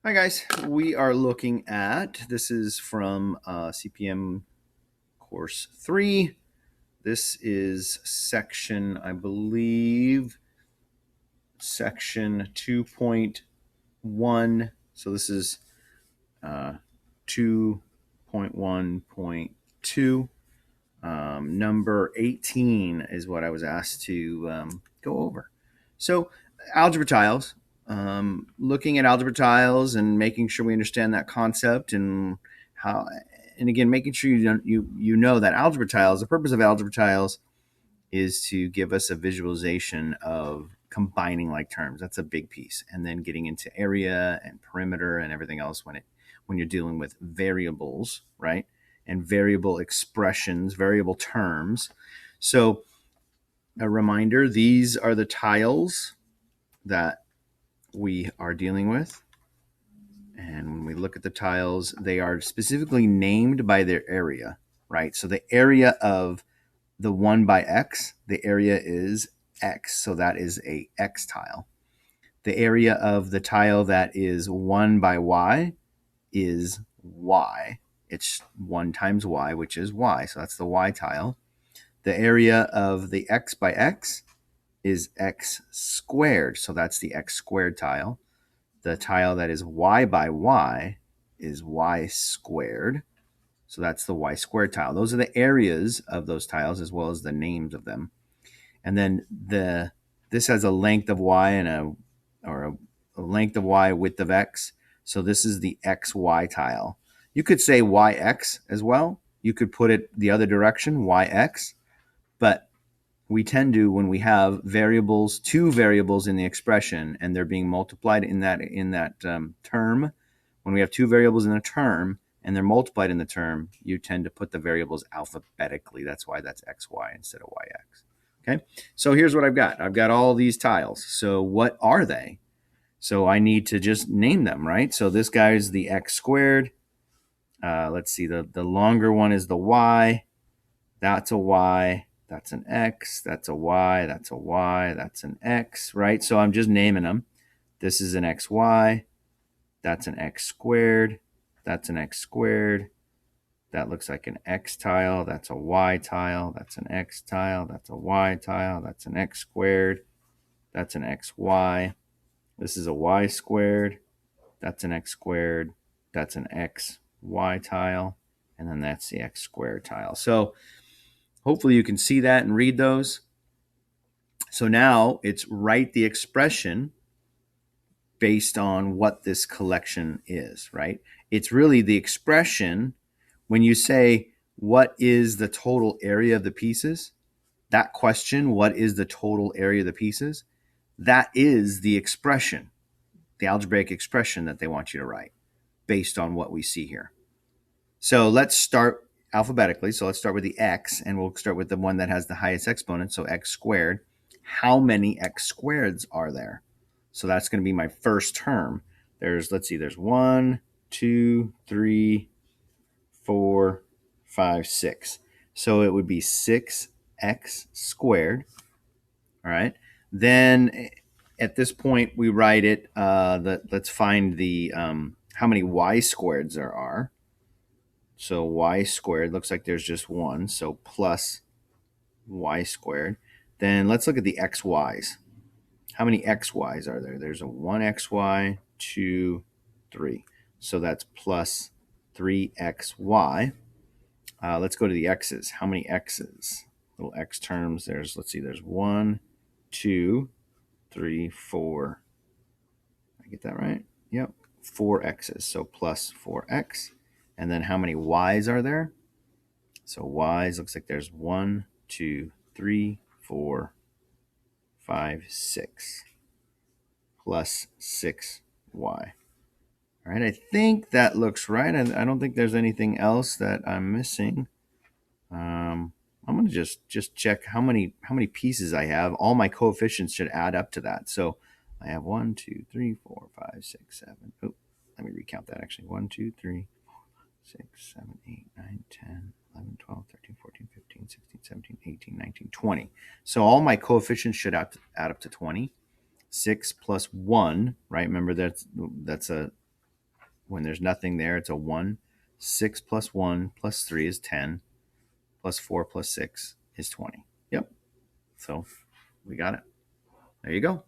Hi guys, we are looking at, this is from CPM course 3. This is section, I believe, section 2.1. So this is 2.1.2. Number 18 is what I was asked to go over. So algebra tiles, looking at algebra tiles and making sure we understand that concept and how, and again, making sure you know that algebra tiles, the purpose of algebra tiles is to give us a visualization of combining like terms. That's a big piece. And then getting into area and perimeter and everything else when you're dealing with variables, right? And variable expressions, variable terms. So a reminder, these are the tiles that we are dealing with. And when we look at the tiles, they are specifically named by their area, right? So the area of the 1 by x, the area is x. So that is a x tile. The area of the tile that is 1 by y is y. It's 1 times y, which is y. So that's the y tile. The area of the x by x is x squared. So that's the x squared tile. The tile that is y by y is y squared. So that's the y squared tile. Those are the areas of those tiles as well as the names of them. And then this has a length of y and a length of y, width of x. So this is the xy tile. You could say yx as well. You could put it the other direction, yx. But we tend to, when we have variables, two variables in the expression, and they're being multiplied in that term, when we have two variables in a term and they're multiplied in the term, you tend to put the variables alphabetically. That's why that's xy instead of yx. Okay, so here's what I've got. I've got all these tiles. So what are they? So I need to just name them, right? So this guy is the x squared. Let's see, the longer one is the y. That's a y. That's an x. That's a y. That's a y. That's an x, right? So I'm just naming them. This is an xy. That's an x squared. That's an x squared. That looks like an x tile. That's a y tile. That's an x tile. That's a y tile. That's an x squared. That's an xy. This is a y squared. That's an x squared. That's an x y tile. And then that's the x squared tile. So hopefully you can see that and read those. So now it's write the expression based on what this collection is, right? It's really the expression when you say, what is the total area of the pieces? That question, what is the total area of the pieces? That is the expression, the algebraic expression that they want you to write based on what we see here. So let's start alphabetically. So let's start with the x, and we'll start with the one that has the highest exponent, so x squared. How many x squareds are there? So that's going to be my first term. Let's see, there's 1, 2, 3, 4, 5, 6. So it would be 6x squared. All right. Then at this point, we write it. Let's find the how many y squareds there are. So y squared looks like there's just one. So plus y squared. Then let's look at the xy's. How many xy's are there? There's a 1xy, 2, 3. So that's plus 3xy. Let's go to the x's. How many x's? Little x terms. Let's see, there's 1, 2, 3, 4. Did I get that right? Yep. 4 x's. So plus 4x. And then how many y's are there? So y's looks like there's 1, 2, 3, 4, 5, 6. Plus 6y. All right, I think that looks right. I don't think there's anything else that I'm missing. I'm going to just check how many pieces I have. All my coefficients should add up to that. So I have 1, 2, 3, 4, 5, 6, 7. Oh, let me recount that actually. 1, 2, 3, 4, 6, 7, 8, 9, 10, 11, 12, 13, 14, 15, 16, 17, 18, 19, 20. So all my coefficients should add up to 20. 6 plus 1, right? Remember that's a When there's nothing there, it's a 1. 6 plus 1 plus 3 is 10. Plus 4 plus 6 is 20. Yep. So we got it. There you go.